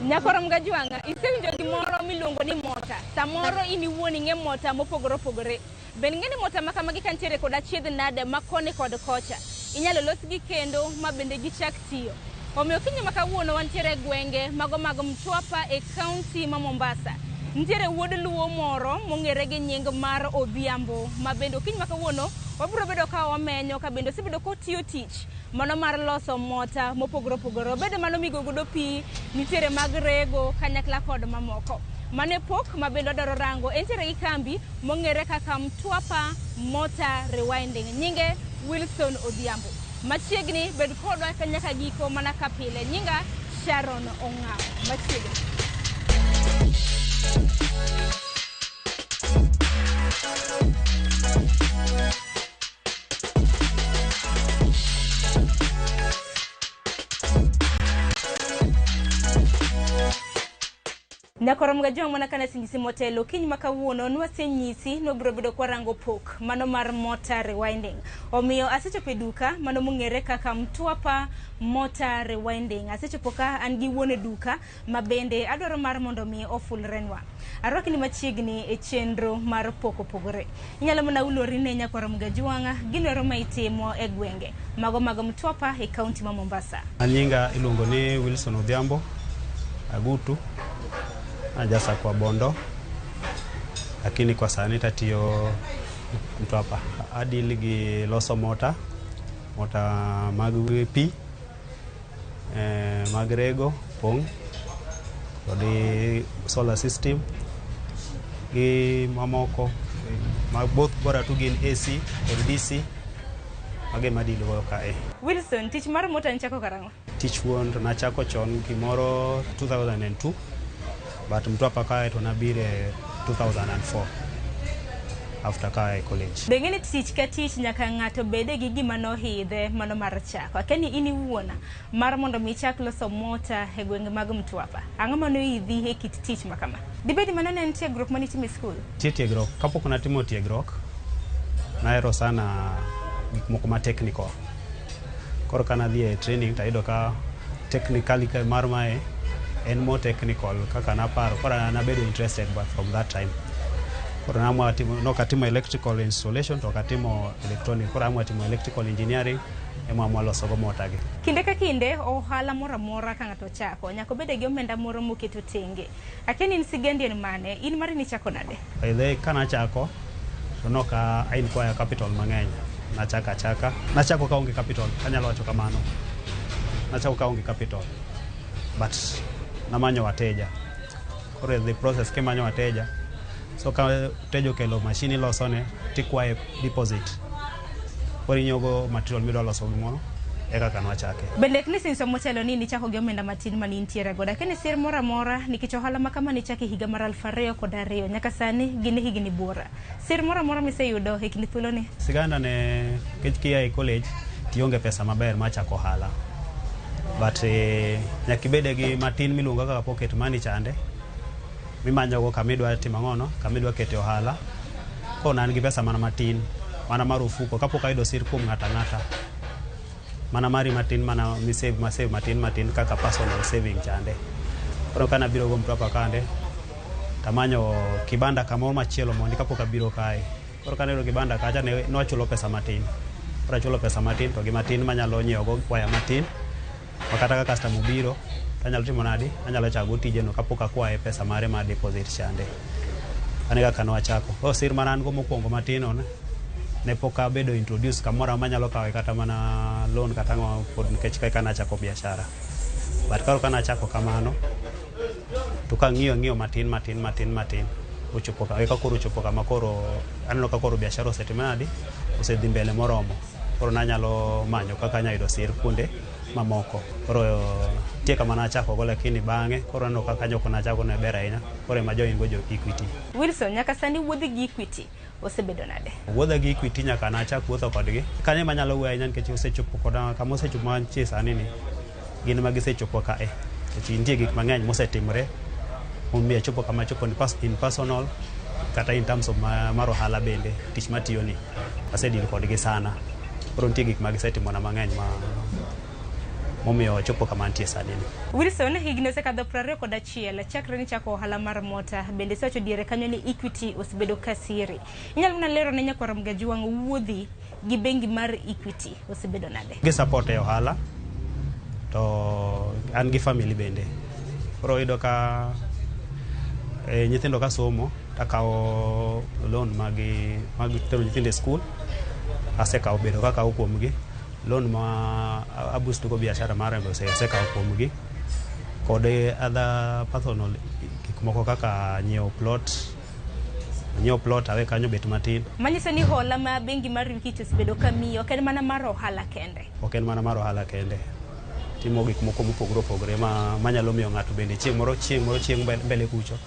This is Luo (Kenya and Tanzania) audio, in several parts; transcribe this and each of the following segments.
Nyakoro Mgajwanga, isewinjo gimoro miluongo ni mota. Samoro ini wuoni ng'e mota mopogore opogore. Ben ng'eni mota ma kamagi kantiere kod achiedh nade ma koni kod kocha. Inyalo losgi kendo ma bende gichak tiyo. Omiyo kinyo ma kawuono wantiere gwenge mago mag Mtwapa e kaunti ma Mombasa. Ntiere wuod luo moro mong'ere gi nying mar Odhiambo ma bende kinyo ma kawuono wabiro bedo ka wamenyo ka bende osebedo kotiyo tich mano mar loso mota mopogore opogore. Obedo mano migogodo pi, nitiere mag rego kanyakla kod mamoko. Mane pok ma bende odoro rango entiere gi kambi mong'ere kaka Mtwapa Motor Rewinding. Nyinge Wilson Odhiambo. Machiegni bed kodwa kanyaka giko mana kapile. Nyinga Sharon Ong'aw. Machiegni. Nyakoro Mgajwanga mana kana singisi motelo kiny makawuono nwasenyisi nobiro bedo kwa rango pok mano mar Motor Rewinding. Omiyo asechopo e duka mano mong'ere kaka Mtwapa Motor Rewinding. Asechopo ka an gi wuon duka ma bende adwaro mar mondo mi ofulrenwa. Arwaki ni machiegni e chenro mar pok opogore. Inyalo mana ulori ne Nyakoro Mgajwanga ginero ma itimo e gwenge mago mag Mtwapa e kaunti ma Mombasa. Anyinga iluongo ni Wilson Odhiambo Agutu. Ajasa kwa Bondo, lakini kwa sasa nitatiyo Mtwapa. Adili gi loso mota mag pi, mag rego, pong, kodi solar system, gi mamoko, both bora tu gin AC kod DC, mage madili go kae. Wilson, tich mar mota nchako karango? Tich wuon to nachako chon kimoro 2002. But Mtwapa kae to nabire 2004 after kae college. Bengeni tich ka tich nyaka ng'ato bede gi gima nohidhe mano mar chako. Akeni ini wuona mar mondo mi chak loso mota e gwenge mag Mtwapa. Ang'o mano idhi e kit tich makama? Dibedi mano ne tiegruok mani timo e skul? Tiegruok. Kapok natimo tiegruok, naero sana gik moko ma technical. Koro kana dhi e training tayudo ka technically mar mae and more technical kaka naparo kora nabedo interested but from that time kora namwa katimo electrical installation to katimo electronic kora amwa timo electrical engineering ema loso go mota gi. Kinde ka kinde ohala moro amora ka ng'ato chako nyaka bede gi omenda moro moketo tenge. Akeni insigendi en mane in mari ni chako nade? Ile kana chako to noka ain kwa capital mang'eny nachako ka onge capital kanyalo wacho kamano nachako ka onge capital but namanyo wateja. Kore the process kemanyo wateja. So ka tejo kelo machine losone tikwae deposit. Kore nyogo material midwa loso gimoro eka kanwa chake. Bende knisinso motelo ni chako gi omenda matin mani intiere goda. Kene sir mora mora nikech ohala makama ni chake higa mar 2002 nyaka sani gini higni bora. Sir mora mora miseyudo e kinde thuolo ni? Siganda ne kia e college tionge pesa maber ma chako ohala. But nyakibede gi matin miluongo kaka pocket money chande mimanyo go kamidwa timo ngono kamidwa kete ohala ko nan gi pesa mana matin mana marufuko kapok ayudo sir kuom ng'ata mana mari matin mana mi save matin kaka personal saving chande. Koro kana biro go Mtwapa kande tamanyo kibanda kamoro machielo mondi kapok abiro kae. Koro kana kibanda kacha ne nochulo pesa matin. Koro chulo pesa matin to gi matin manyalo nyiewo go kwaya matin. Wakata ka customer biro tanyalo timo nadi anyalo chago tijeno kapok akwae pesa mare ma deposit chande. Anega kanwa chako sir manan go mokwongo matino ne pok abedo introduce kamora manyalo kawe kata mana loan kata ngo pod nikech kai kana chako biashara. But karo kana chako kamano to ka ng'iyo matin uchopo ka eka koro uchopo kama koro aneno ka koro biashara osetimadi osedhi mbele moromo. Koro nanyalo manyo kaka nyayudo sir kunde mamoko. Koro tie kama nachako go lakini bang'e koro no kaka joko nachako ne ber ahinya. Koro ma join go jo Equity. Wilson, nyaka sani wuodhi gi Equity osebedo nade? Wuodha gi Equity nyaka nachako wuotho kodgi. Kanye manyalo wuoyo ahinya nikech osechopo koda kama osechopo mantie sani ni gin ma gisechopo kae. Nikech nitie gik mang'eny mosetimore omiyo chopo kama chopo in personal kata in terms of maro hala bende tich matiyo ni asedil kodgi sana. Koro nitie gik ma gisetimo na mang'eny ma momiyo chopo kama antie sani. Wilson higni osekadho 21 chakre ni chako ohala mar mota, bende sewacho diere kanyo ni Equity osebedo kasiri. Inyalo mana lero ne nyakwar Mgajuang wuodhi gi bengi mar Equity osebedo nade? Gi support e ohala to an gi family bende. Koro yudo ka nyithindo ka somo takawo loan mag tero nyithindo e school, asekawo bedo kakawo kuomgi. Loan ma aboost go biashara mara go asekawo kuomgi. Kod other personal gik moko kaka nyiewo plot awe kanyo bet matin. Manyiso ni hola ma bengi mar Equity osebedo kamiyo ok en mana mar ohala kende. Ok en mana mar ohala kende. Timo gik moko mopogore manyalo miyo ng'ato bende chieng' moro mbele kucho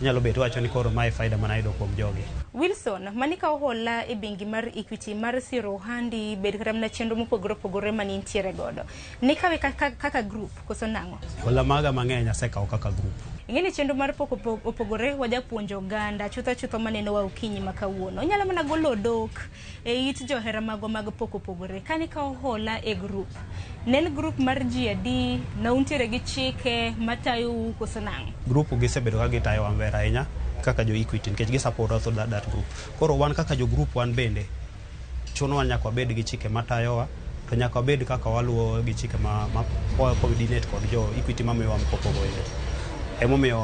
nyalo bedo wacho ni koro mai faida mana yudo kuom jogi. Wilson, mani ka hola e bengi mar Equity mar siro handi bed kata mana chenro mopogore mani ntiere godo. Ni kawe kaka group koso nango? Hola maga mang'eny asekawo kaka group. Ingeni chenro mar opogore wajapuonjo oganda chutho maneno wa okinyi makawuono. Onyalo mana golo odok e it johera mago mag opogore. Kani ka hola e group. Nen group mar GAD na untiere gi chike matayo koso nango? Group gisebedo ka gitayo wambera ahinya kaka jo Equity nikech gi support also that group. Koro wan kaka jo group wan bende chuno wan nyaka wabed gi chike matayowa, to nyaka wabed kaka waluwo gi chike ma coordinate kod jo Equity mamiyowa mkopogo ile. Emomiyo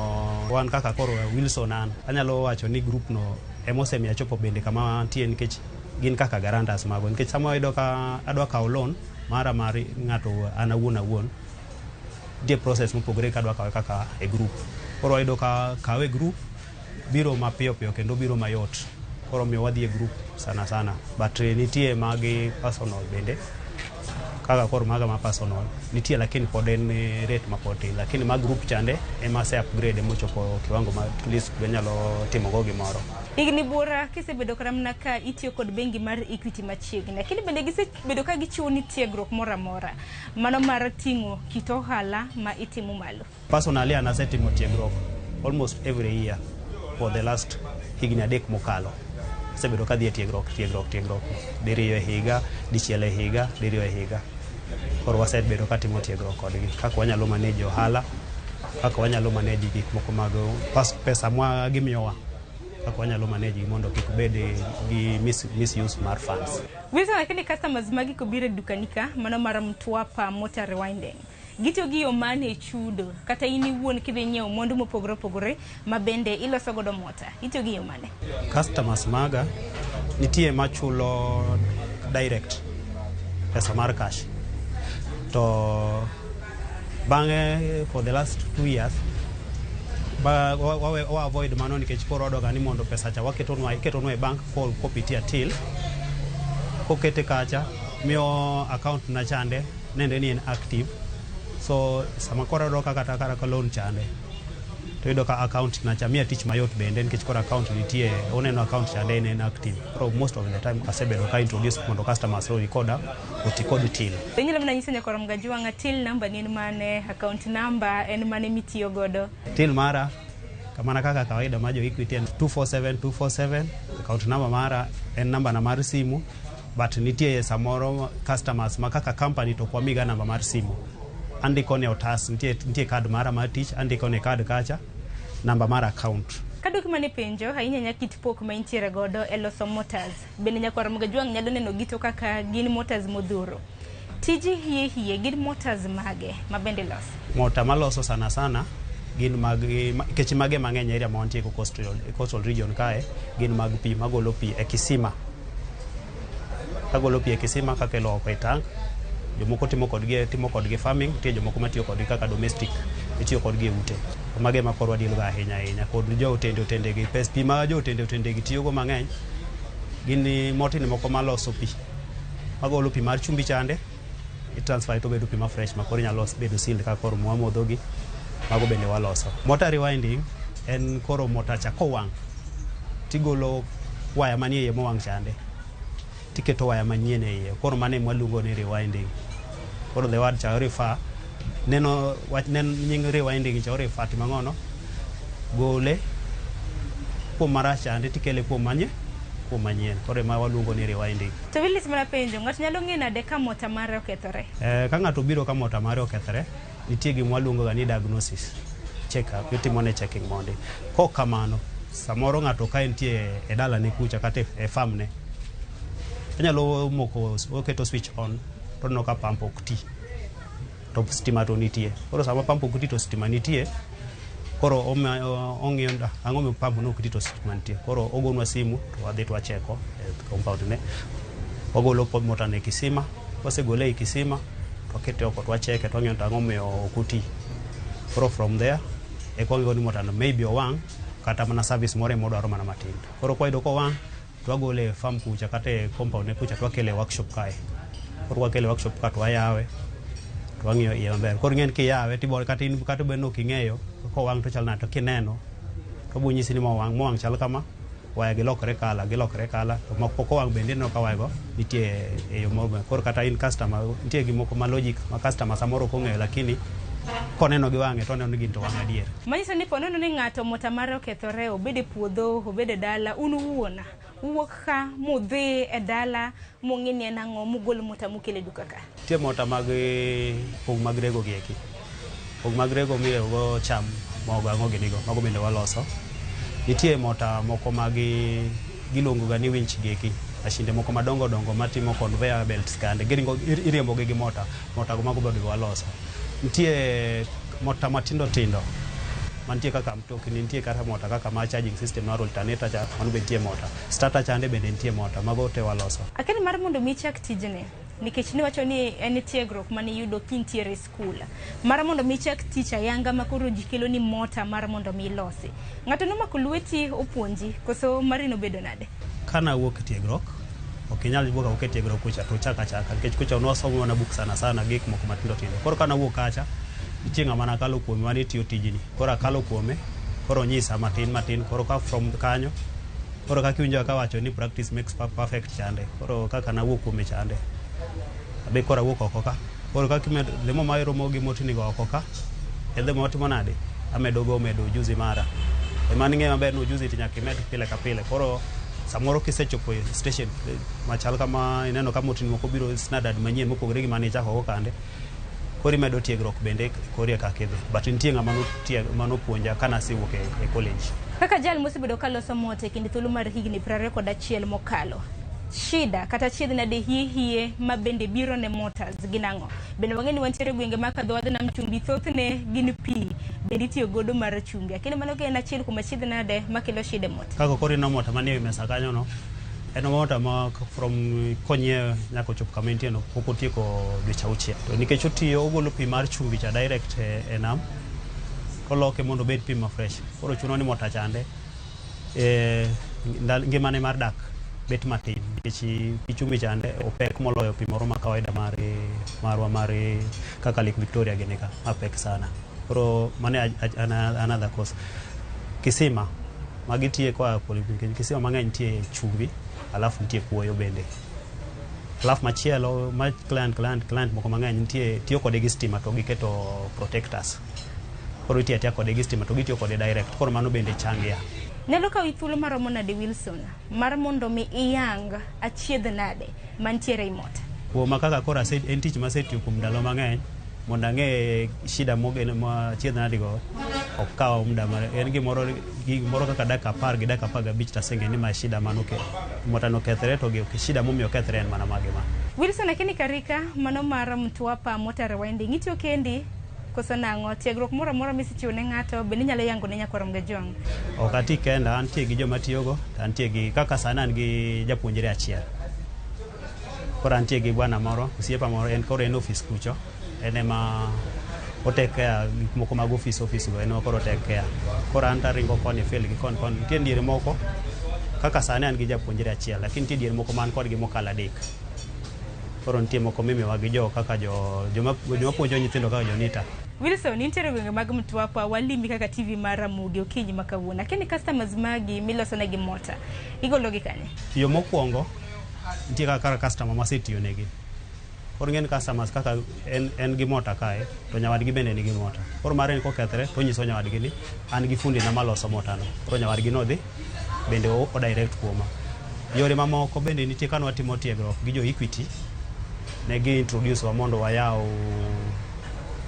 wan kaka koro Wilson an anyalo wacho ni group no emosemiya chopo bende kama tie nikech gin kaka guarantors mago, nikech sama ayudo ka adwa kawo loan mara mar ng'ato an awuon die process mopogore kadwa kawe kaka e group. Koro ayudo ka kawe group biro mapiyo kendo biro mayot. Koro miyo wadhi e group sana but nitie magi personal bende kaka koro maga ma personal nitie lakini pod en rate mapoti, lakini ma group chande ema se upgrade mochopo kiwango ma at least nyalo timo go gimoro. Higni buora kisebedo kata mana ka itiyo kod bengi mar Equity machiegni, lakini bende gisebedo ka gichiwo ni tiegruok moro amora mano mar ting'o kit ohala ma itimo malo. Personally an asetimo tiegruok almost every year for the last higni 3 mokalo. Sebedo ka dhie tiegruok diriyo e higa, dichiel e higa, diriyo e higa. Koro wasebedo ka timo tiegruok kodgi kaka wanyalo manage ohala, kaka wanyalo manage gik moko mag pesa mwa gimiyowa, kaka wanyalo manage mondo kik bed gi misuse mar funds. Wilson, lakini customers magi kobire dukanika mano mar Mtwapa Motor Rewinding gitiyo gi yo mane chudo kata in iwuon kidhi nyiewo mwandu mopogore ma bende iloso godo mota, itiyo gi yo mane? Customers maga nitie machulo direct pesa mar cash, to bang'e for the last 2 years wa avoid mano nikech koro wadoga ni mondo pesa cha iketonwa e bank kopitia till kokete kacha miyo account na chande nende ni en active. So sama koro doka kata loan chande to yudo ka account na chamia tich mayot bende nikech koro account nitie oneno account chande en active. So most of the time asebedo ka introduce mondo customers ro recorder utikod till. Inyalo mana nyisa Nyakwar Mgajuang till number ni mane, account number en mane mitiyo godo? Till mara kamana kaka kawaida majo Equity 247247, account number mara en namba na mar simu, but nitie samoro customers makaka company to kwa miga namba mar simu. Andiko ne otas nitie card mara mar tich, andiko ne card kacha namba mara account. Kadok mane penjo ahinya nyakit pok ma intiere godo e loso motors. Bende Nyakwar Mgajuang nyalo neno gito kaka gin motors modhuro. Tiji hie gin motors mage ma bende los? Mota maloso sana gin mag kechi mage mang'eny area ma wantie ko coastal region kae gin mag pi magolo pi e kisima. Agolo pi e kisima kaka ilo e tank. Jomoko timo kodgi farming, tie jomoko matiyo kodgi kaka domestic, itiyo kodgi e ute. Mage ma korwa dilga ahinya kod jo otende gi pes pi ma jo otende gi tiyo go mang'eny gin motini moko maloso pi magolo pi mar chumbi chande i-transfer to bedo pi ma fresh ma koro nyalo bedo sealed kaka koro mwamodho gi mago bende waloso. Motor rewinding en koro mota cha kowang' tigolo waya manie iye mowang' chande tiketo waya manyien e iye, koro mane mwaluongo ni rewinding. Koro the word cha refer neno nying rewinding cha refer timang'ono gole kuom marach chande tikele kuom kuom manyien. Koro ma waluongo ni rewinding. To Willis mana penjo, ng'at nyalo ng'e nade ka mota mare okethore? Ka ng'ato biro ka mota mare okethore, nitie gima waluongo ga ni diagnosis. Check up, itimo ne checking mondi. Kok kamano, samoro ng'ato ka entie e dala ne kucha kata e farm ne, anyalo moko oketo switch on, to no ka pump ok ti. To stima to nitie. Koro sama pump ok ti to stima nitie. Koro ong'iyo ang'o mi pump no ok ti to stima nitie. Koro ogonwa simu to wadhi to wacheko e compound ne. Ogolo mota ne kisima, wasegole e kisima, to kete oko to wacheke to ng'iyo ang'o mi ok ti. Koro from there e kwango ni mota no maybe owang' kata mana service moro modwaro mana matin. Koro kwa ido ko wang' to agole farm kucha kata e compound ne kucha to akele workshop kae. Koro wakele workshop ka to ayawe to wang'iyo iye maber. Koro ng'en kiyawe tibor kata in kata beno king'eyo ko wang' to chal na to kineno to bunyisi ni mowang' chal kama waya gilokre kala to moko ko wang' bende no ka wago nitie e yo moro. Koro kata in customer nitie gimoko ma logic ma customer samoro ko ng'eyo lakini koneno gi wang'e to neno gin to wang' adier. Manyiso ni ponono ni ng'ato mota mare okethore, obede puodho, obede dala, un uwuona uwuok ka mudhi e dala mong'ini en ang'o mugol mota mukele duka ka? Tie mota mag pong mag rego gi eki. Pong mag rego mirego cham mogo ang'o ginigo, mago bende waloso. Nitie mota moko mag gilongo ga ni winch gi eki. Mashinde moko madongo matimo conveyor belts kande. Iriembo gi mota go mago bende waloso. Nitie mota matindo mantie kaka mtokni, nitie kata mota kaka ma charging system mar alternator cha mano be nitie mota. Starter chande bende nitie mota, mago te waloso. Akini mar mondo mi chak tijni, nikech ni wacho ni en tiegruok mane yudo kintiere skul. Mar mondo mi chak tich ayanga makoro jikelo ni mota mar mondo mi losi. Ng'ato nomako lweti opuonji, koso marino bedo nade? Kana wuok tiegruok, okinyal wuok tiegruok kucha to chaka nikech kucha nosomo na book sana gik moko matindo. Koro kana wuok kacha nitie ng'ama nakalo kuome mane tiyo tijni. Koro akalo kuome, koro nyisa matin, koro ka from kanyo, koro kaka iwinjo ka wacho ni practice makes perfect chande. Koro kaka nawuok kuome chande. Abe koro awuok oko ka. Koro kaka lemo mayro mogi motini go oko ka. Edhe motimo nade? Medo ujuzi mara. Mani ng'e maber no ujuzi tinyaka imed pile ka pile. Koro samoro kisechopo e station machal kama ineno kama motini moko biro standard manyien mopogore gi mane chako go kande. Kori medo tiegruok bende kori ka kidhi. But nitie ng'ama nopuonja kana siwuok e college. Kaka jal mosebedo kaloso mota e kinde thuolo mar higni 21 mokalo. Shida kata chiedh nade hie ma bende biro ne motors ginang'o. Bende wang'eni wantiere gwenge ma kadho wadhi nam chumbi thothne gin pi bende itiyo godo mar chumbi. Akini mano ke en achiel kuom chiedh nade makelo shida mota. Kaka kori no mota manie mesa kanyo no. En mota ma from konye nyako chop kama entie no pok otieko dweche 6. To nikech otiyo ogolo pi mar chumbi cha direct e nam. Oloke mondo bed pi ma fresh. Koro chuno ni mota chande ngimane mar dak bet matin nikech chumbi chande opek moloyo pi moro ma kawaida mar kaka Lake Victoria genika apek sana. Koro mane another cause. Kisima magitie kwa polipin kisima mang'eny nitie chumbi alafu nitie kuoyo bende. Alafu machielo ma client moko mang'eny nitie tiyo kode gi stima to giketo protectors. Koro itie kode gi stima to gitiyo kode direct. Koro mano bende changia. Nyalo kawo thuolo maromo nade Wilson mar mondo mi iyang achiedh nade mantiere i mota? Kuom kaka kora en tich masetiyo kuom ndalo mang'eny mondo ang'e shida ma achiedh nade go ok kawo muda en gimoro kaka dakika 10 gi dakika 15 tasenge ni ma shida manokelo mota nokethre to gi shida momiyo kethre en mana mage ma. Wilson lakini karika mano mar Mtwapa Motor Rewinding itiyo kendi koso nang'o tiegruok moro amora misichiwo ne ng'ato bende nyalo yango ne Nyakorom Gajong? Ok ati kenda, antie gi joma tiyogo, antie gi kaka sana an gi japuonjre achiel. Koro antie gi bwana moro, osiepa moro en koro en office kucho. En ema otekea gik moko mag office go en koro otekea. Koro an taringo koni field gi koni nitie diere moko kaka sana an gi japuonjre achiel lakini nitie diere moko man kod gi mokalo 3. Koro nitie moko mimiwa gi kaka joma puonjo nyithindo kaka jonita. Wilson, nitie gwenge mag Mtwapa walimi kaka TV mar Ramogi okinyi makawuono. Lakini customers magi miloso negi mota igologi kanye? Yo mokwongo nitie kaka customer masetiyo negi. Koro ng'en customers kaka en gi mota kae to nyawadgi bende nigi mota. Koro mare ni kokethre to nyiso nyawadgi ni an gi fundi na maloso mota no. Koro nyawadgi no dhi bende o direct kuoma. Yore mamoko bende nitie kano watimo tiegruok gi jo Equity ne gi introduce wa mondo wayaw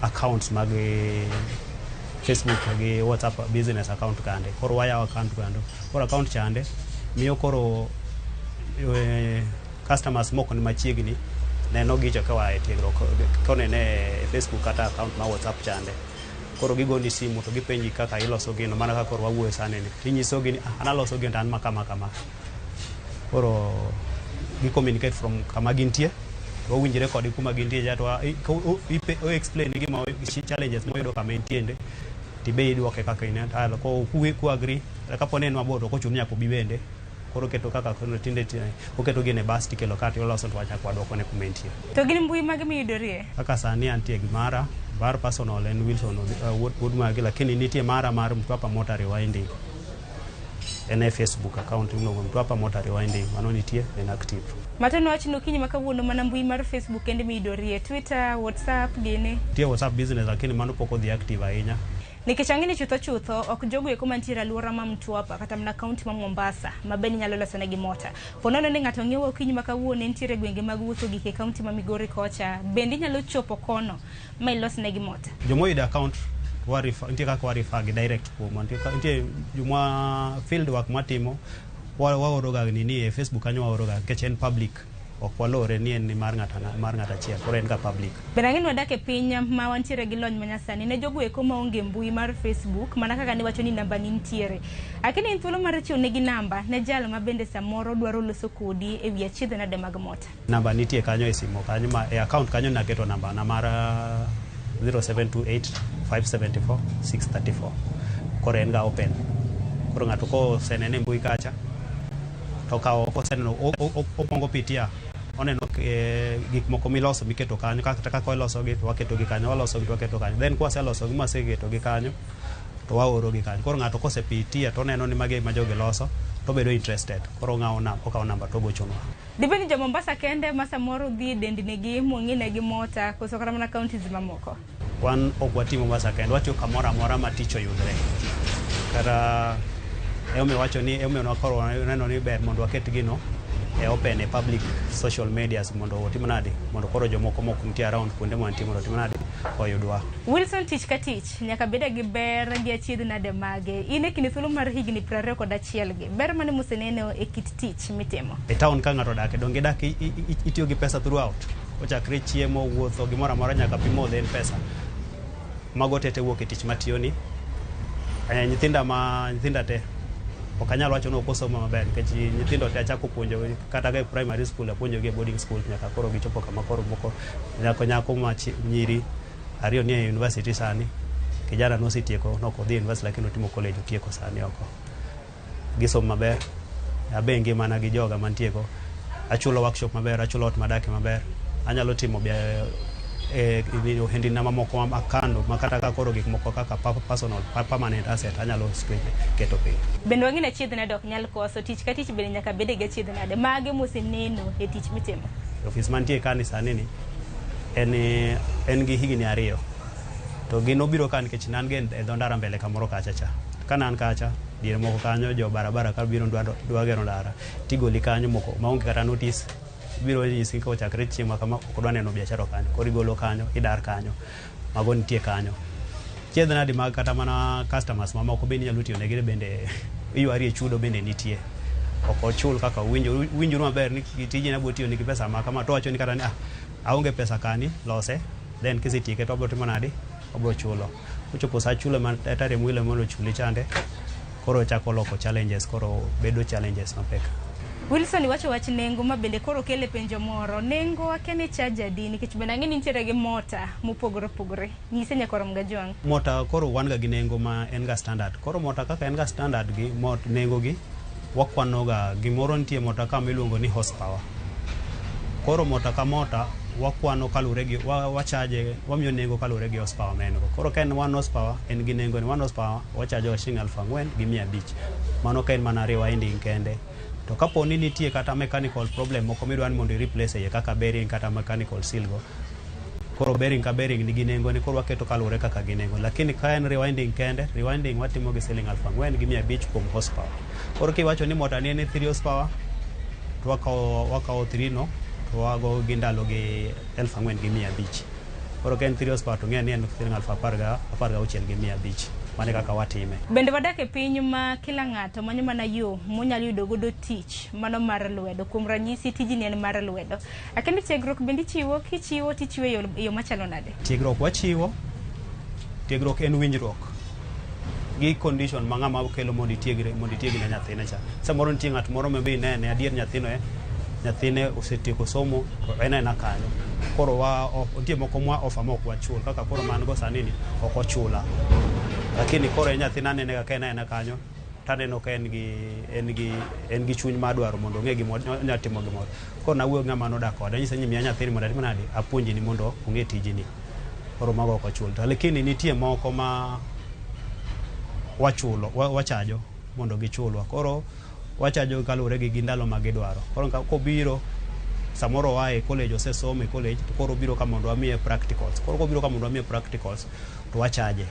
accounts mag Facebook gi WhatsApp business account kande. Koro wayaw account kando. Koro account chande miyo koro customers moko ni machiegni neno gicho ka wae tiegruok kone ne Facebook kata account ma WhatsApp chande. Koro gigoni simu to gipenji kaka iloso gino mana kaka koro wawuoyo sani ni. Tinyiso gini analoso gino tan makama kama. Koro gi communicate from kama gintie. Wawinjire kodi kuma gintie jato o explain gima challenges moyudo kama entiende. Tibe idwoke kaka ine talo ko ku agree kapone en mabor ko chunya ko bibende. Koro keto kaka kono tinde oketo gine bus tikelo kati oloso to wacha kwa dwoko ne kumentie. To gin mbui mag miyudorie Kaka sani antie gi mara bar personal en Wilson wood magi lakini nitie mara mar Mtwapa Motor Rewinding en Facebook account no Mtwapa Motor Rewinding mano nitie en active. Matano wachino kinyi makawuono mana mbui mar Facebook ende miyudorie Twitter, WhatsApp gini. Tie WhatsApp business lakini mano poko dhi active ahinya. Nikech ang'eni chutho ok jogo eko mantiere alwora ma Mtwapa kata mana kaunti ma Mombasa mabeni nyalo loso negi mota. Ponono ni ng'ato ng'iewo kinyi makawuono nitiere gwenge mag uso gike kaunti ma Migori kocha bende nyalo chopo kono ma ilos negi mota. Jomoyudo account nitie kaka warifa gi direct kuom nitie juma field work matimo waoroga nini e Facebook kanyo waoroga nikech en public ok walore ni en mar ng'ata achiel koro en ka public. Bende ang'eni wadak e piny ma wantiere gi lony manyasani ne jogo eko maonge mbui mar Facebook mana kaka ne wacho ni namba ni nitiere. Lakini in thuolo mar chiwo negi namba ne jal ma bende samoro dwaro loso kodi e wi achiedh nade mag mota. Namba nitie kanyo e simu kanyo ma e account kanyo naketo namba na mar 0728 574 634. Koro en ga open. Koro ng'ato ko senene mbui kacha to kawo ko seneno opongo pitia oneno gik moko miloso miketo kanyo kaka kaka iloso gi to waketo gi kanyo waloso gi to waketo kanyo then kwa seloso gi maseketo gi kanyo to waoro gi kanyo. Koro ng'ato kosepitia to neno ni mage ma joge loso to bedo interested koro ng'awo okawo namba to gochonwa. Dibeni jo Mombasa kende ma samoro dhi dendinegi muong'inegi mota koso kata mana counties mamoko. Wan ok watimo Mombasa kende watiyo kamoro amora ma tich oyudre. Kata eme wacho ni eme no koro neno ni ber mondo waket gino e open e public social medias mondo otim nade mondo koro jomoko moko nitie around kuonde ma antimo otim nade oyudwa. Wilson tich ka tich nyaka bede gi ber gi achiedh nade mage ine kini thuolo mar higni 21 gi ber mane museneno e kit tich mitimo e town ka ng'ato dak donge dak itiyo gi pesa throughout ochakre chiemo wuotho gimoro amora nyaka pimo den pesa mago tete wuok e tich matiyo ni nyithinda te okanyal wacho no kosomo maber nikech nyithindo te achako puonjo kata ga primary school apuonjo gi boarding school nyaka koro gichopo kama koro moko nyako ma nyiri ariyo ni e university sani kijana no sitieko no ko dhi university lakini otimo college otieko sani oko gisomo maber abengi mana gi joga mantieko achulo workshop maber achulo ot madake maber anyalo timo video hendi na mamoko makando makata ka koro gik moko kaka personal permanent asset anyalo keto piny. Bende wang'ina achiedh nade ok nyal koso tich ka tich bende nyaka bede gi achiedh nade mage museneno e tich mitimo. Office mantie kanisa nini en gi higni 2 to gino biro kan nikech nan gen e dho ndara mbele kamoro kacha cha kanan kacha diere moko kanyo jo barabara ka biro dwa gero ndara tigoli kanyo moko maonge kata notice biro nyisi ko chakre chieng' kama ok dwa neno biashara kanyo koro igolo kanyo idar kanyo mago nitie kanyo chiedh nadi mag kata mana customers mamoko bende nyalo tiyo negi bende iyuari e chudo bende nitie ok ochul kaka winjo maber ni tije na botiyo nigi pesa ma kama to wacho ni kata ni aonge pesa kani lose then kisitieke to obotimo nadi obro chulo uchopo sa chulo man tare mwile mondo chuli chande koro chako loko challenges koro bedo challenges mapek. Wilson wacho wach nengo ma bende koro kele penjo moro nengo akene chaja di nikech bende ang'eni nitiere gi mota mopogore opogore nyise nyakoro mgajwang' mota koro wan ga gi nengo ma en ga standard koro mota kaka en ga standard gi nengo gi wakwanoga gimoro nitie mota kama iluongo ni horsepower koro mota ka mota wakwano kalure gi wachaje wamiyo nengo kalure gi horsepower men koro ka en 1 horsepower en gi nengo ni 1 horsepower wachaje $4,500 mano ka en mana rewinding kende. To kapo ni nitie kata mechanical problem moko midwa ni mondo replace ye kaka bearing kata mechanical seal go koro bearing ka bearing nigi nengo ni koro waketo kalure kaka gi nengo lakini ka en rewinding kende rewinding watimo gi $4,500 kuom horsepower. Koro kiwacho ni mota ni en 3 horsepower to wakawo 3 no to wago gi ndalo gi 4,500. Koro ken 3 horsepower to ng'e ni en 16,500 mane kaka watime. Bende wadak e piny ma kila ng'ato manyo mana yo monyalo yudo godo tich mano mar lwedo. Kuom ranyisi tijni en mar lwedo. Akende tiegruok bende kichiwo tichiwo yo machalo nade? Tiegruok wachiwo. Tiegruok en winjruok gi condition ma ng'ama kelo mondo itiegre ne nyathine cha. Samoro nitie ng'at moro mabe ne adier nyathine osetieko somo to en kanyo. Koro nitie moko mwa offer mok wachul kaka koro man go sani ni ok ochula. Lakini koro nyathina nene kaka en kanyo taneno ka en gi chuny ma dwaro mondo ong'e gimo nyatimo gimoro. Koro nawuoyo ng'ama nodak kode nyisa ni miya nyathini mondo atim nade apuonji ni mondo ong'e tijini. Koro mago ok ochul. Lakini nitie moko ma wachajo mondo gichulwa. Koro wachajo kaluwore gi ndalo ma gidwaro. Koro kobiro samoro wae college osesomo e college to koro biro ka mondo amiye practicals. Koro kobiro ka mondo amiye practicals to wachaje.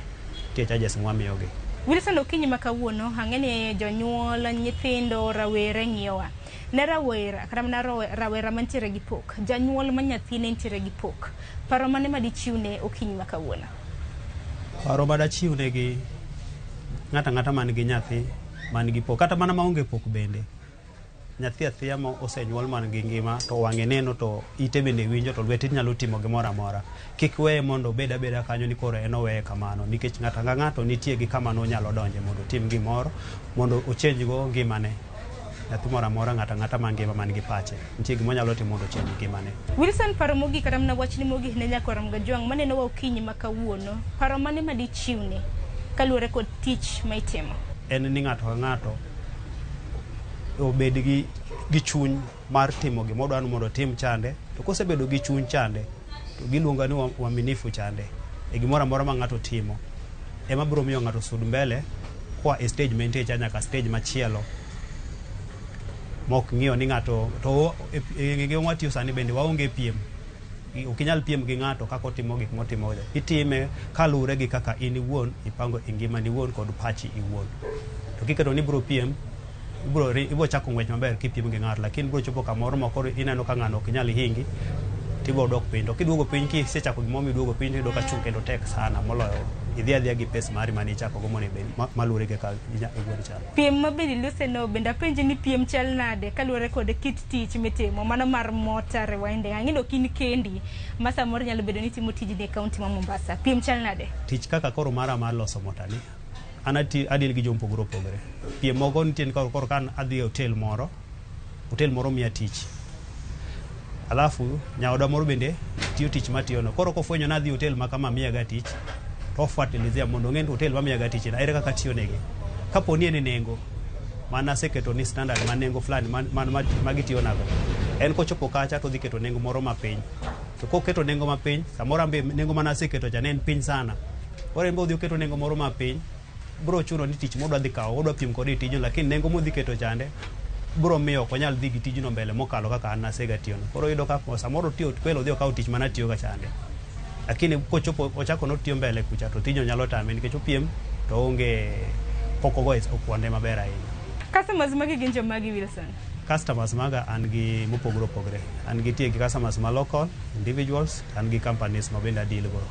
Tie charges mwamiyogi. Wilson okinyi makawuono ang'eni jonyuol nyithindo rawere ng'iyowa. Ne rawera kata mana rawera mantiere gi pok. Janyuol ma nyathine ntiere gi pok. Paro mane ma dichiwne okinyi makawuono? Paro ma dachiwne gi ng'ata man gi nyathi man gi pok kata mana maonge pok bende. Nyathi athiya ma osenyuol man gi ngima to wang'e neno to ite bende winjo to lweti nyalo timo gimoro amora. Kik weye mondo beda kanyo ni koro en oweye kamano nikech ng'ato nitie gi kama no nyalo donje mondo tim gimoro mondo ochenj go ngimane. Nyathi moro amora ng'ata mangima man gi pache nitie gima nyalo timo mondo ochenj ngimane. Wilson, paro mogik kata mana wachni mogik ne Nyakoram Gajwang' maneno wa okinyi makawuono, paro mane ma dichiwne kaluwore kod tich ma itimo? En ni ng'ato ka ng'ato obed gi chuny mar timo gima odwaro mondo tim chande, to kosebedo gi chuny chande to giluonga ni uaminifu chande e gimoro amora ma ng'ato timo ema biro miyo ng'ato sud mbele kwa e stage maintain nyaka stage machielo mok ng'iyo ni ng'ato to e watiyo sani bende waonge piem. Ok inyal piem gi ng'ato kaka otimo gik motimo. Itime kaluwore gi kaka in iwuon ipango e ngimani iwuon kod pachi iwuon. To kiketo ni biro piem ibiro chako ng'wech maber kipiem gi ng'ato, lakini biro chopo kamoro ma koro ineno ka ng'ano ok inyal hingi tibiro dok piny. To kiduogo piny kisechako gimomo iduogo piny iyudo ka chung' kendo tek sana moloyo idhi adhiya gi pes mari mane ichako go mondo maluwore gi ka iwuon chal. Piem mabende iluseno bende apenji ni piem chal nade kaluwore kod kit tich mitimo mano mar motor rewinding. Ang'eyo kin kendi ma samoro nyalo bedo ni timo tijni e kaunti ma Mombasa. Piem chal nade? Tich kaka koro mar loso motani an adil gi jompogore opogore. Piem moko nitie koro kan adhi e hotel moro miya tich. Alafu nyaoda moro bende tiyo tich matiyono. Koro kofwenyo na adhi hotel ma kama miya ga tich to fuatilizia mondo ng'e hotel ma miya ga tich ere kaka tiyo negi. Kapo ni en nengo mana seketo ni standard man nengo fulani man magitiyo nago. En kochopo kacha to dhi keto nengo moro mapiny. To koketo nengo mapiny samoro ambe nengo mana seketo cha ne en piny sana. Koro en bo dhi keto nengo moro mapiny bro chuno ni tich modwa dhi kawo odwa piem kod tijno, lakini nengo modhi keto chande bro miyo ok onyal dhi gi tijno mbele mokalo kaka an nasega tiyono. Koro yudo ka samoro tiyo kwelo dhi okawo tich mana tiyo ga chande, lakini kochopo ochako no tiyo mbele kucha to tijno nyalo tame nikech opiem to onge pokogo okuonde maber ahinya. Customers magi gin jomagi Wilson? Customers maga an gi mopogore opogore. An gi tiyo gi customers ma local, individuals, an gi companies ma bende deal go.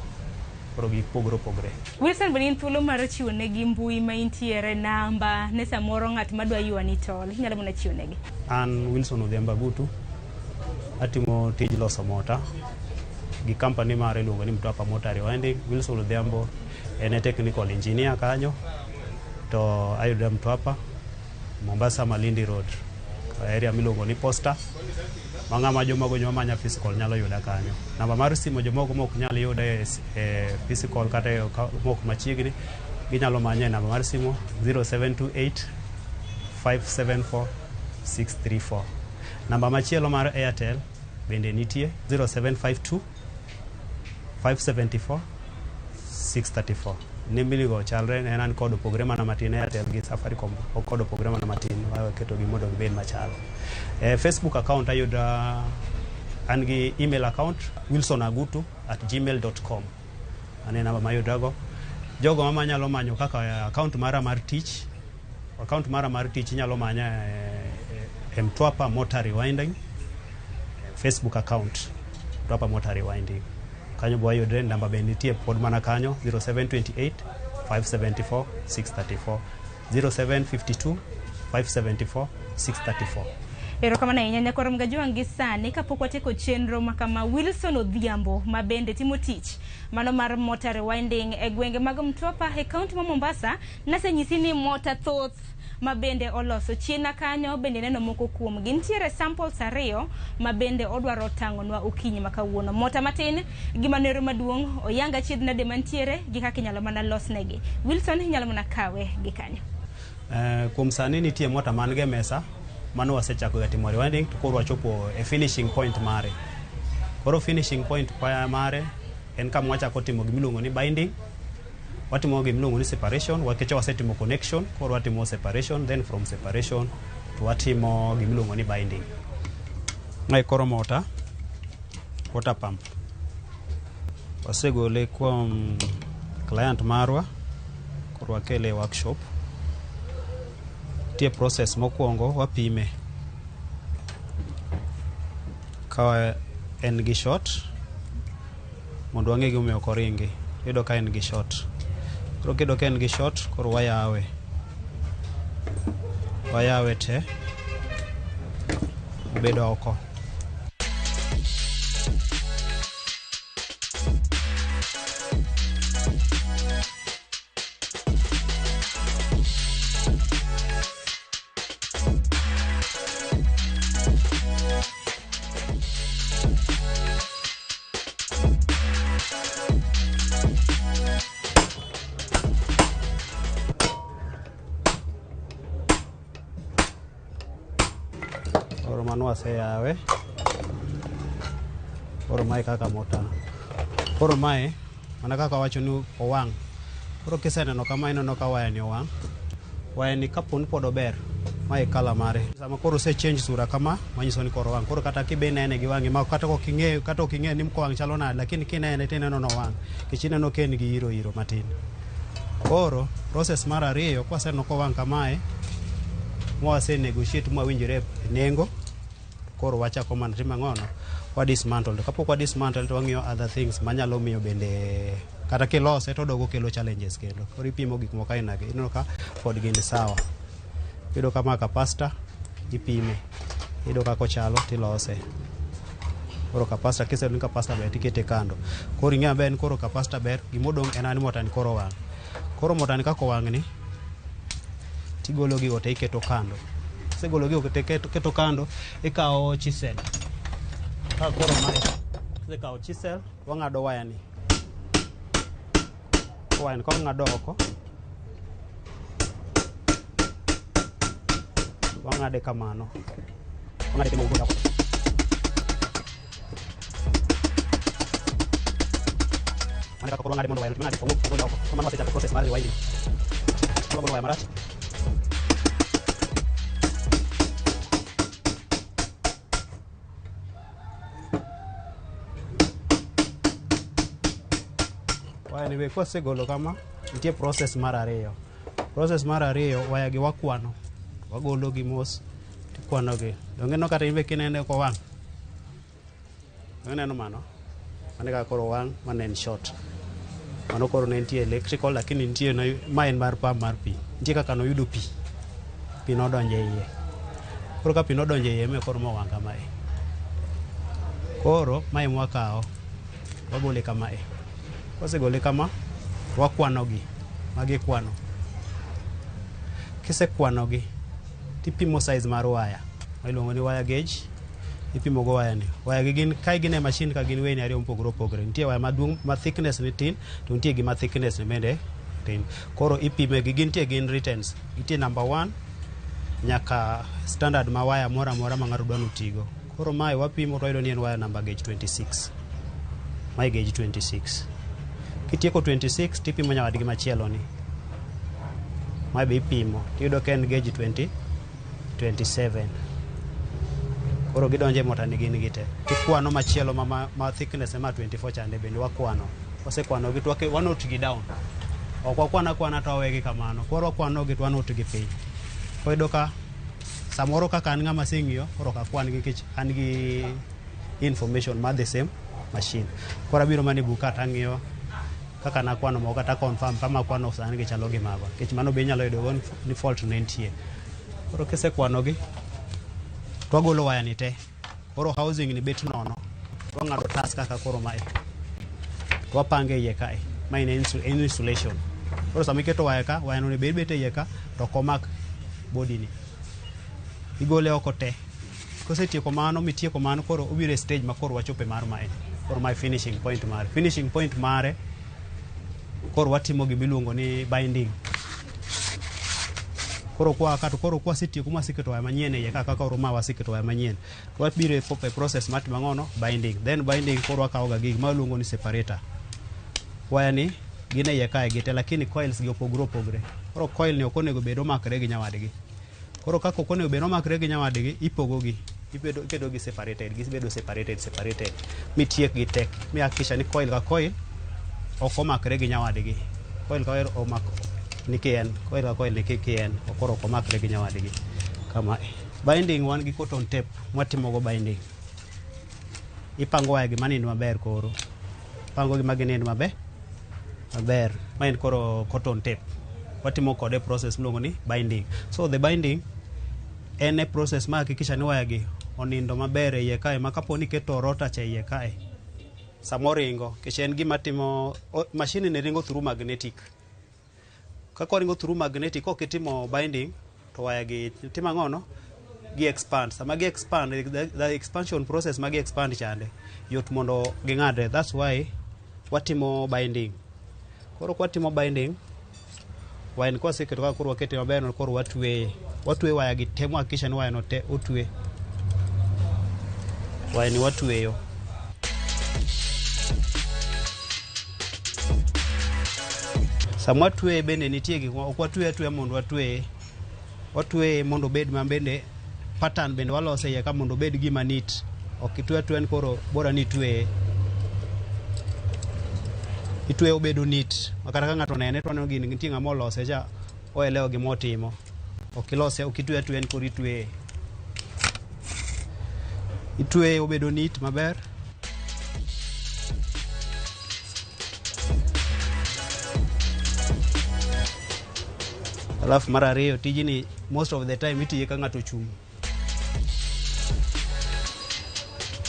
Koro gi pogore opogore. Wilson, bende in thuolo mar chiwo negi mbui ma intiere namba ne samoro ng'at madwa yuani tol inyalo mana chiwo negi? An Wilson Odhiambo Agutu atimo tij loso mota gi company mare iluongo ni Mtwapa Motor Rewinding. Wilson Odhiambo en technical engineer kanyo to ayudo Mtwapa Mombasa Malindi Road area miluongo ni Posta. Mang'ama jomago manya physical nyalo yuda kanyo. Namba mar simo jomago mok nyal yuda e physical kata mok machiegni ginyalo manya namba mar simo 0728 574 634. Namba machielo mar Airtel bende nitie 0752 574 634. Nimbiligo chalre en an kod opogore mana matin. Airtel gi Safaricom kod opogore mana matin keto gi mondo gibed machal. Facebook account ayuda an gi email account wilsonagutu@gmail.com. Ane namba mayudago. Jogo mama nyalo manyo kaka account mara mar tich. Account mara mar tich nyalo manya Mtwapa Motor Rewinding Facebook account Mtwapa Motor Rewinding. Kanyo bwa yodre namba benitie pod mana kanyo 0728 574 634 0752 574 634. Erokamano ahinya nyakoro mgajuangi sani kapok watieko chenro makama Wilson Odhiambo mabende timo tich mano mar Motor Rewinding e gwenge mag Mtwapa e kaunti ma Mombasa nasenyisi ni mota thoth mabende oloso chiena kanyo bende neno moko kuom gintiere samples ariyo mabende odwaro tang'onwa okinyi makawuono mota matin gimanero maduong' oyanga chiedna de mantiere gi kaka inyalo mana losnegi. Wilson inyalo mana kawe gi kanyo. Kuom sani nitie mota man ge mesa mano wasechako ga timo rewinding to koro wachopo e finishing point mare. Koro finishing point mare en kama wachako timo gimiluongo ni binding, watimo gimiluongo ni separation, wakecha wasetimo connection, koro watimo separation, then from separation to watimo gimiluongo ni binding. Ngai koro mota water pump wasegole kuom client marwa koro wakele workshop. Tie process mokwongo wapime ka en gi short mondo wang'e gimomiyo ok oringi. Yudo ka en gi short, koro kido ka en gi short koro wayawe te bedo oko. Koro mano waseyawe. Koro mae kaka mota. Koro mae mana kaka wacho ni owang'. Koro kiseneno kama ineno ka waya ni owang'. Waya ni kaponi pod ober. Mae kala mare. Sama koro se change sura kama manyiso ni koro owang'. Koro kata kibe nene gi wang'i ma kata ok ing'e ni mko wang' chalo nade, lakini kinene tineno no wang'. Kichineno ken gi iro matin. Koro process mar ariyo kwaseneno ko wang' kamae mwase negotiate mwawinjire nengo. Koro wachako mana timo ng'ono wa dismantle. Kapok wa dismantle to wang'iyo other things manyalo miyo bende kata kilose to dogo kelo challenges kendo. Koro ipimo gik moko aina gi ineno ka pod gin sawa. Yudo kama capacitor ipime, yudo kako chalo tilose. Koro capacitor kiseno ni capacitor ber tikete kando. Koro ing'e ben koro capacitor ber gimodong' en ani mota ni koro wang'. Koro mota ni kako wang' ni tigolo gi ote iketo kando. Segolo gi ote keto kando ikawo chisel. Ka koro mae ikawo chisel wang'ado waya ni. Waya ni ng'ado oko. Wang'ade kamano. Wang'ade kemo goda. Mana koro ng'ade mondo waya ng'ade kemo goda oko. Kamano wasechako process mar rewinding. Koro waya marach. Waya ni be kosegolo kama nitie process mar ariyo. Process mar ariyo waya gi wakwano. Wagolo gi mos tikwano gi. Dongeno kata imbe kinene ko wang'. Dongeno mano. Mane ka koro wang' mane en short. Mano koro ne nitie electrical lakini nitie no main mar pump mar pi. Nitie kaka no yudo pi. Pi no donje iye. Koro ka pi no donje iye me koro mo wang' kamae. Koro mai mwakao wagole kamae. Wasegole kama wakwano gi. Magi kwano. Kise kwano gi tipimo size mar waya. Iluongo ni wire gauge. Ipimo go waya ni. Waya gi gin kai gin e machine ka gin weyni ariyo mopogore. Nitie waya maduong' ma thickness ni tin, to nitie gi ma thickness ni bende tin. Koro ipime gi gin tie gin returns. Nitie number 1 nyaka standard ma waya mora ma ng'ato dwano tigo. Koro mae wapimo to ayudo ni en waya number gauge 26. Mae gauge 26. Kitieko 26 tipimo nyawadgi machielo ni. Mae be ipimo. Tiyudo ka en gauge 27. Koro gidonje mota ni gin gite. Tikwano machielo ma thickness ma 24 chande bende wakwano. Wasekwano gi to wanot gi down. Ok wakwana to wawegi kamano. Koro wakwano gi to wanot gi piny. Koyudo ka samoro kaka an ng'ama sing'iyo koro kakwan nikech an gi information mar the same machine. Koro abiro mani buka tang'iyo kaka nakwano moko kata confirm kama kwano sani gichalo gi mago. Nikech mano be inyalo yudo ni fault ne nitie. Koro kisekwanogi to wagolo waya ni te. Koro housing ni bet nono. Wang'ado tas kaka koro mae. To wapange iye kae. Mae en insulation. Koro sama iketo waya ka, waya no ne bet iye ka to komak body ni. Igole oko te. Kosetieko mano mitieko mano koro obiro e stage ma koro wachope mar mae. Koro mae finishing point mare. Finishing point mare koro watimo gimiluongo ni binding. Koro kwa setieko masiketo waya manyien iye kaka koro ma wasiketo waya manyien. To wabiro e process matimo ngono binding. Then binding koro wakawo ga gig ma luongo ni separator. Waya ni gine iye kae gite lakini coils gi opogore. Koro coil ni ok onego bed omakre gi nyawadgi. Koro kako onego bed omakre gi nyawadgi ipogogi. Ikedo gi separated. Gibedo separated. Mitiek gi tek. Mi hakikisha ni coil ka coil ok omakre gi nyawadgi. Coil ka coil omako ni kien. Coil ka coil ni kien. Koro ok omakre gi nyawadgi. Kama binding wan gi cotton tape mwatimo go binding. Ipango waya gi manind maber koro. Pango gi maginind maber. Main koro cotton tape. Watimo kode process mluongo ni binding. So the binding en e process ma hakikisha ni waya gi onindo maber iye kae ma kapo ni keto rota cha iye kae. Samoringo kech en gima timo machine ne ringo through magnetic. Kako ringo through magnetic ok itimo binding to waya gi timo ngono gi expand. Sama gi expand the expansion process ma gi expand chande yot mondo ging'adre. That's why watimo binding. Koro kwatimo binding waya ni kwa seketo kaka koro wakete maber no koro watwe waya gi temo hakikisha ni waya no te otwe. Waya ni watweyo. Sama watwe bende nitie gik ok watwe mondo watwe mondo bed mabende pattern bende walose iye ka mondo bed gima neat. Ok itwe koro bora ni itwe obedo neat. Makata ka ng'ato nene to neno gini nitie ng'ama olose cha oelewo gima otimo. Ok ilose ok itwe koro itwe obedo neat maber. Alafu mar ariyo tijini most of the time itiye ka ng'ato chung'.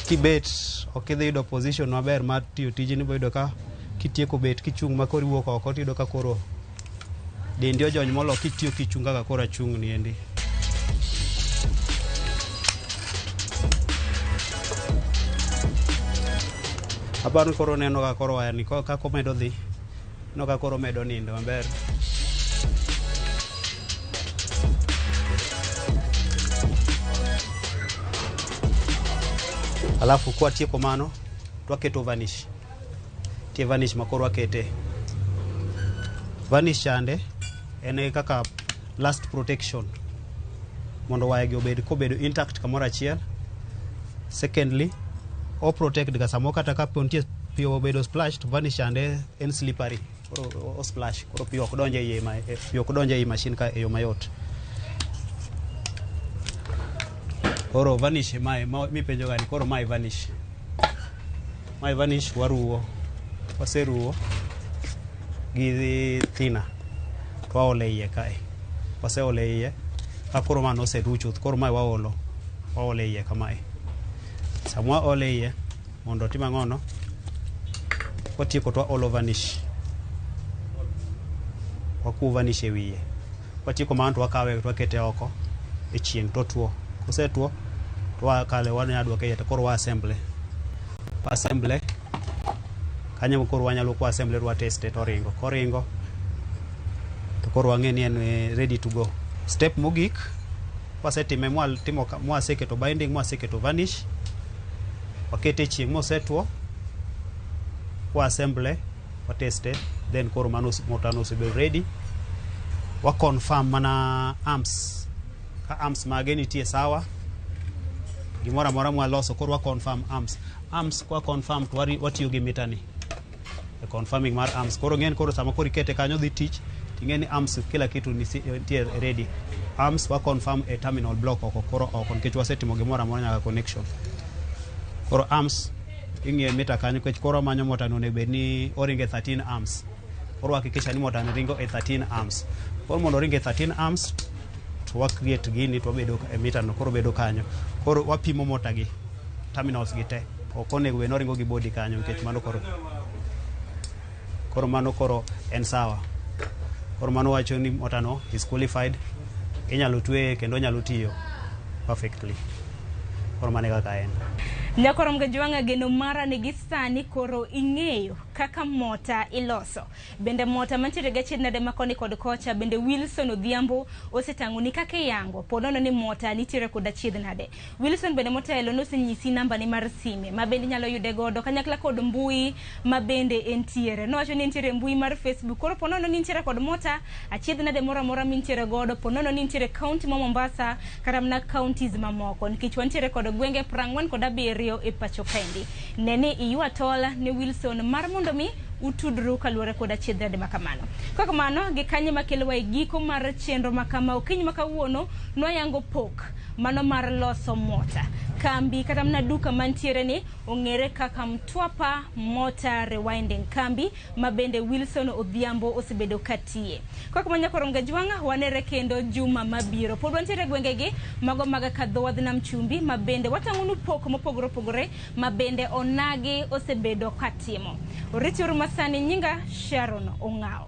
Kibet ok idhi yudo position maber mar tiyo tijini bo yudo ka kitieko bet kichung' ma koro iwuok oko tiyudo ka koro dendi ojony molo kitiyo kichung' kaka koro achung' ni endi. Abang' koro neno ka koro waya ni kako medo dhi. No ka koro medo nindo maber. Alafu kwa tieko mano twaketo vanish. Tie vanish makoro wakete. Vanish chande ene kaka last protection mondo waya gi obed kobedo intact kamoro achiel. Secondly o protect ga samo kata ka pontie pi obedo splash to vanish chande en slippery koro o splash koro pi ok donje iye pi ok donje i machine ka e yo mayot. Koro vanish mae mi penjo gani koro mae vanish. Mae vanish waruo. Waseruo gi thina. Waole iye kae. Waseole iye. Ka koro mano oserucho koro mae waole iye kamae. Samwa ole iye mondo tima ngono. Watieko to olo vanish. Waku vanish e wiye. Watieko mano to wakawe to wakete oko e chieng' to tuo. Kosetuo to wakale wanyadwa ke yete koro wa assemble kanyo koro wanyalo ku assemble rwa test to ringo koringo to koro wang'e ni en ready to go. Step mogik wasetime mwaseketo binding mwaseketo vanish wakete chieng' mosetuo wa assemble wa test then koro manus motanos be ready wa confirm mana arms ka arms mage nitie sawa gimora mora mwaloso koro wa confirm arms kwa confirm to watiyo gi metani e confirming mar arms koro ng'en koro sama koro ikete kanyo dhi tich ingeni arms kila kitu nitie ready. Arms wa confirm a terminal block oko koro oko nikech wasetimo gimoro amora nyaka connection. Koro arms ing'e mita kanyo kech koro manyo mota no ne bedni oringe 13 arms. Koro hakikisha ni mota ne ringo e 13 arms. Koro mondo ringe 13 arms to wa create gini to bedo e mita no koro bedo kanyo. Koro wapimo mota gi terminals gi te. Okone gwe no ringo gi body kanyo nikech mano koro mano koro en sawa. Koro mano wacho ni mota no is qualified. Inyalo twe kendo nyalo tiyo perfectly. Koro mane kaka en. Nyakorom Gajwanga geno mara nigi sani koro ing'eyo kaka mota iloso. Bende mota mantiere gachiedh nade makoni kod kocha bende Wilson Odhiambo osetang'o ni kaka yango ponono ni mota nitiere kod achiedh nade. Wilson bende motelo nosenyisi namba ni mar sime ma bende nyalo yude godo kanyakla kod mbui ma bende entiere. Nowacho ni entiere mbui mar Facebook koro ponono ni nitiere kod mota achiedh nade moro amora mintiere godo ponono ni nitiere kaunti ma Mombasa kata mana counties mamoko nikech wantiere kod gwenge 40 kod 7 e pacho kendi. Nene iyua tola ni Wilson mar mondo mi utudru kaluore kod achiedh nade makamano. Kaka mano gikanye makelo e giko mar chenro makama okinyi makawuono noyango pok mano mar loso mota. Kambi kata mna duka mantiere ni ong'ere kaka Mtwapa Motor Rewinding kambi mabende Wilson Odhiambo osebedo katie. Kaka Nyakorom Gajwanga wanere kendo juma mabiro. Pod wantiere gwengegi mago maga kadhowadh nam chumbi mabende watang'onu pok mopogore opogore mabende onagi osebedo katimo. Orichuru masani nyinga Sharon Ong'ao.